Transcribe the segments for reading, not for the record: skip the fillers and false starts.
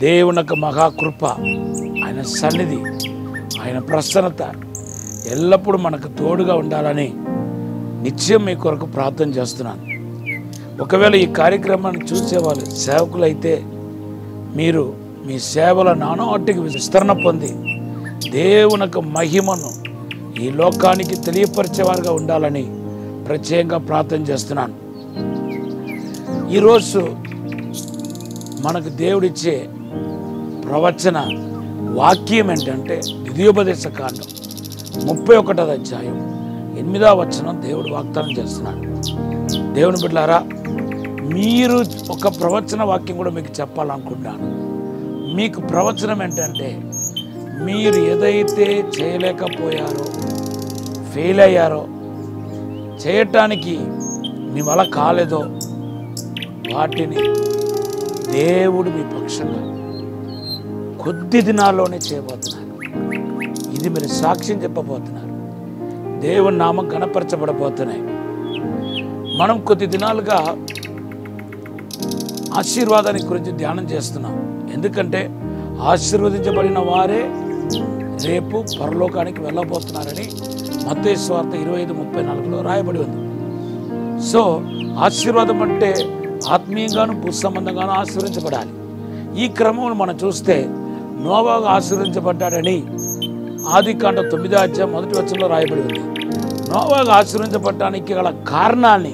దేవుని యొక్క మహాకృప, ఆయన సన్నిధి, ఆయన ప్రసన్నత ఎల్లప్పుడూ మనకు తోడుగా ఉండాలని నిత్యం మీ కొరకు ప్రార్థన చేస్తున్నాను. ఒకవేళ ఈ కార్యక్రమాన్ని చూసేవాళ్ళు సేవకులైతే మీరు మీ సేవల నానాటికి విస్తరణ పొంది దేవుని యొక్క మహిమను ఈ లోకానికి తెలియపరిచేవారుగా ఉండాలని ప్రత్యేకంగా ప్రార్థన చేస్తున్నాను. ఈరోజు మనకు దేవుడిచ్చే ప్రవచన వాక్యం ఏంటంటే ద్వితీయోపదేశ కాండం 31వ అధ్యాయం 8వ వచనం దేవుడు వాగ్దానం చేస్తున్నాడు. దేవుని బిడ్డలారా, మీరు ఒక ప్రవచన వాక్యం కూడా మీకు చెప్పాలనుకుంటున్నాను. మీకు ప్రవచనం ఏంటంటే మీరు ఏదైతే చేయలేకపోయారో, ఫెయిల్ అయ్యారో, చేయటానికి మీ వల్ల కాలేదో వాటిని దేవుడు మీ పక్షంగా కొద్ది దినాల్లోనే చేయబోతున్నారు. ఇది మీరు సాక్ష్యం చెప్పబోతున్నారు. దేవుని నామం గణపరచబడబోతున్నాయి. మనం కొద్ది దినాలుగా ఆశీర్వాదాన్ని గురించి ధ్యానం చేస్తున్నాం. ఎందుకంటే ఆశీర్వదించబడిన వారే రేపు పరలోకానికి వెళ్ళబోతున్నారని మత్తయి సువార్త 25:34లో రాయబడి ఉంది. సో ఆశీర్వాదం అంటే ఆత్మీయంగాను భూసంబంధంగాను ఆశీర్వదించబడాలి. ఈ క్రమంలో మనం చూస్తే నోవాహు ఆశీర్వదించబడ్డాడని ఆదికాండం 9వ అధ్యాయం 1వ వచనంలో రాయబడి ఉంది. నోవాహు ఆశీర్వదించబడడానికి గల కారణాన్ని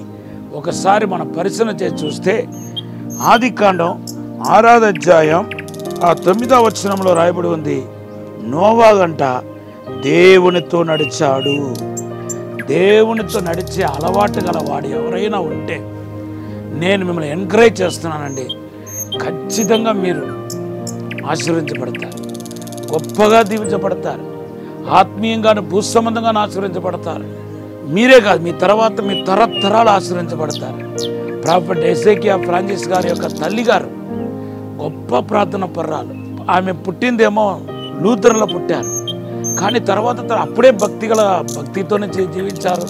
ఒకసారి మనం పరిశీలన చేసి చూస్తే ఆదికాండం 6వ అధ్యాయం 9వ వచనంలో రాయబడి ఉంది, నోవాహు అంట దేవునితో నడిచాడు. దేవునితో నడిచే అలవాటు గల వాడు ఎవరైనా ఉంటే నేను మిమ్మల్ని ఎంకరేజ్ చేస్తున్నానండి. ఖచ్చితంగా మీరు ఆశీర్వదించబడతారు, గొప్పగా దీవించబడతారు, ఆత్మీయంగాను భూసంబంధంగాను ఆశీర్వదించబడతారు. మీరే కాదు, మీ తర్వాత మీ తరతరాలు ఆశీర్వదించబడతారు. ప్రాఫెట్ ఎసేకియా ఫ్రాన్సిస్ గారి యొక్క తల్లి గారు గొప్ప ప్రార్థన పర్రాలు. ఆమె పుట్టిందేమో లూథరన్లో పుట్టారు, కానీ తర్వాత అప్పుడే భక్తితోనే జీవించారు.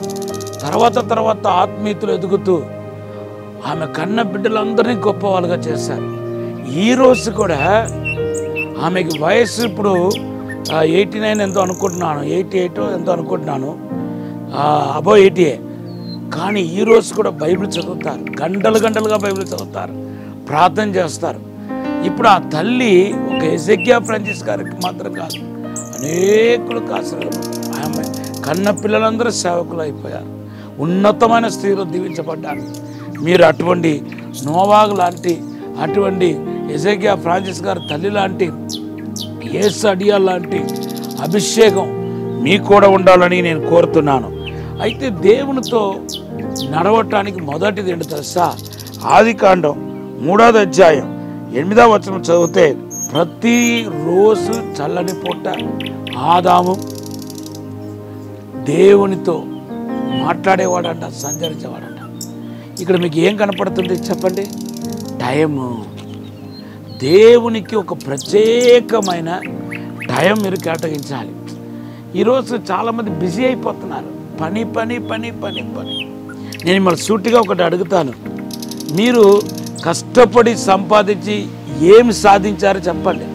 తర్వాత ఆత్మీయతలు ఎదుగుతూ ఆమె కన్న బిడ్డలందరినీ గొప్ప వాళ్ళుగా చేశారు. ఈరోజు కూడా ఆమెకి వయసు ఇప్పుడు 89 ఎంతో అనుకుంటున్నాను, 88 ఎంతో అనుకుంటున్నాను, అబో 80. కానీ ఈరోజు కూడా బైబిల్ చదువుతారు, గంటలుగా బైబిల్ చదువుతారు, ప్రార్థన చేస్తారు. ఇప్పుడు ఆ తల్లి ఒక ఎసేకియా ఫ్రాన్సిస్ గారికి మాత్రం కాదు, అనేకులకు ఆశీర్వాదపడ్డారు. ఆమె కన్న పిల్లలందరూ సేవకులు అయిపోయారు, ఉన్నతమైన స్థితిలో దీవించబడ్డారు. మీరు అటువంటి నోవాహు లాంటి, అటువంటి ఎసేకియా ఫ్రాన్సిస్ గారి తల్లి లాంటి, యేసు అడియా లాంటి అభిషేకం మీకు కూడా ఉండాలని నేను కోరుతున్నాను. అయితే దేవునితో నడవటానికి మొదటిది ఏంటో తెలుసా? ఆదికాండం 3వ అధ్యాయం 8వ వచనం చదివితే ప్రతిరోజు చల్లని పూట ఆదాము దేవునితో మాట్లాడేవాడంట, సంచరించేవాడంట. ఇక్కడ మీకు ఏం కనపడుతుంది చెప్పండి? టైము. దేవునికి ఒక ప్రత్యేకమైన టైం మీరు కేటాయించాలి. ఈరోజు చాలామంది బిజీ అయిపోతున్నారు, పని. నేను మిమ్మల్ని సూటిగా ఒకటి అడుగుతాను, మీరు కష్టపడి సంపాదించి ఏమి సాధించారో చెప్పండి.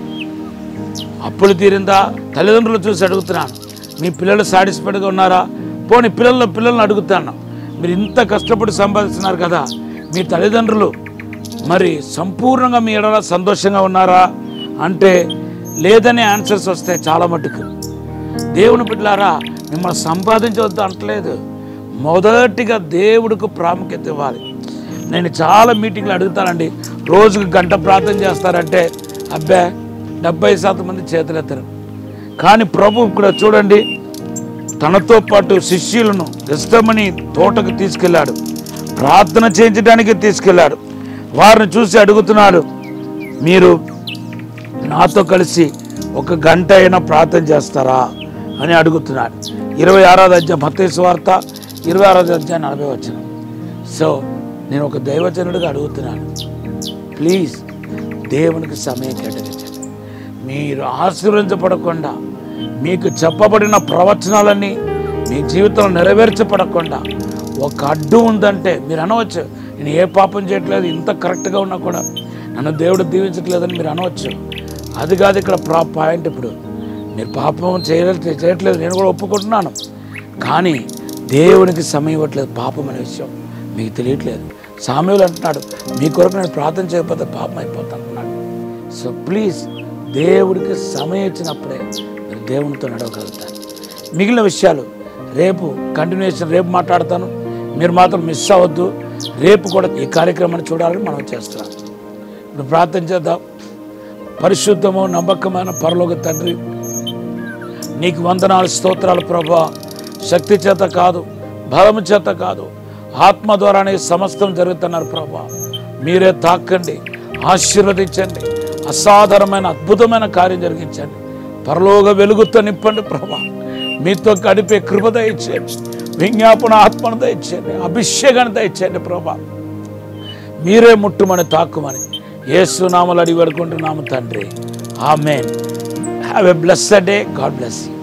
అప్పులు తీరిందా? తల్లిదండ్రులు చూసి అడుగుతున్నాను, మీ పిల్లలు సాటిస్ఫైడ్గా ఉన్నారా? పోనీ పిల్లలను అడుగుతాను, మీరు ఇంత కష్టపడి సంపాదిస్తున్నారు కదా, మీ తల్లిదండ్రులు మరి సంపూర్ణంగా మీ ఎడల సంతోషంగా ఉన్నారా అంటే లేదనే ఆన్సర్స్ వస్తాయి చాలా మటుకు. దేవుని బిడ్డలారా, మిమ్మల్ని సంపాదించవద్దు అంటలేదు, మొదటిగా దేవుడికి ప్రాముఖ్యత ఇవ్వాలి. నేను చాలా మీటింగ్లు అడుగుతానండి, రోజుకు గంట ప్రార్థన చేస్తారంటే అబ్బే 70% మంది చేతులెత్తరు. కానీ ప్రభు కూడా చూడండి, తనతో పాటు శిష్యులను గెత్సేమనీ తోటకు తీసుకెళ్ళాడు, ప్రార్థన చేయించడానికి తీసుకెళ్ళాడు. వారిని చూసి అడుగుతున్నాడు, మీరు నాతో కలిసి 1 గంట అయినా ప్రార్థన చేస్తారా అని అడుగుతున్నాడు. 26వ అధ్యాయం మత్తయి సువార్త 26వ అధ్యాయం 40వ వచనం. సో నేను ఒక దైవజనుడిగా అడుగుతున్నాను, ప్లీజ్ దేవునికి సమయం కేటాయించండి. మీరు ఆశీర్వదించబడకుండా, మీకు చెప్పబడిన ప్రవచనాలన్నీ మీ జీవితంలో నెరవేర్చబడకుండా ఒక అడ్డు ఉందంటే మీరు అనవచ్చు, నేను ఏ పాపం చేయట్లేదు, ఇంత కరెక్ట్గా ఉన్నా కూడా నన్ను దేవుడు దీవించట్లేదని మీరు అనవచ్చు. అది కాదు ఇక్కడ పాయింట్. ఇప్పుడు మీరు పాపం చేయట్లేదు, నేను కూడా ఒప్పుకుంటున్నాను. కానీ దేవునికి సమయం ఇవ్వట్లేదు. పాపం అనే విషయం మీకు తెలియట్లేదు. సామెవేలు అంటున్నాడు, మీ కొరకు నేను ప్రార్థన చేయకపోతే పాపం అయిపోతాను అన్నాడు. సో ప్లీజ్, దేవుడికి సమయం ఇచ్చినప్పుడే మీరు దేవునితో నడవగలుగుతారు. మిగిలిన విషయాలు రేపు కంటిన్యూషన్, రేపు మాట్లాడతాను. మీరు మాత్రం మిస్ అవ్వద్దు. రేపు కూడా ఈ కార్యక్రమాన్ని చూడాలని మనం చేస్తున్నాం. ఇప్పుడు ప్రార్థన చేద్దాం. పరిశుద్ధము నమ్మకమైన పరలోక తండ్రి, నీకు వందనాలు, స్తోత్రాలు ప్రభా. శక్తి చేత కాదు, బలము చేత కాదు, ఆత్మ ద్వారానే సమస్తం జరుగుతున్నారు ప్రభా. మీరే తాకండి, ఆశీర్వదించండి, అసాధారణమైన అద్భుతమైన కార్యం జరిగించండి. పరలోక వెలుగుతో నింపండి ప్రభా. మీతో గడిపే కృప దయచేయండి, విజ్ఞాపన ఆత్మను దయచేయండి, అభిషేకాన్ని దయచేయండి ప్రభా. మీరే ముట్టుమని తాకుమని యేసు నామములో అడిగి వేడుకుంటున్నాము తండ్రి. Amen. Have a blessed day. God bless you.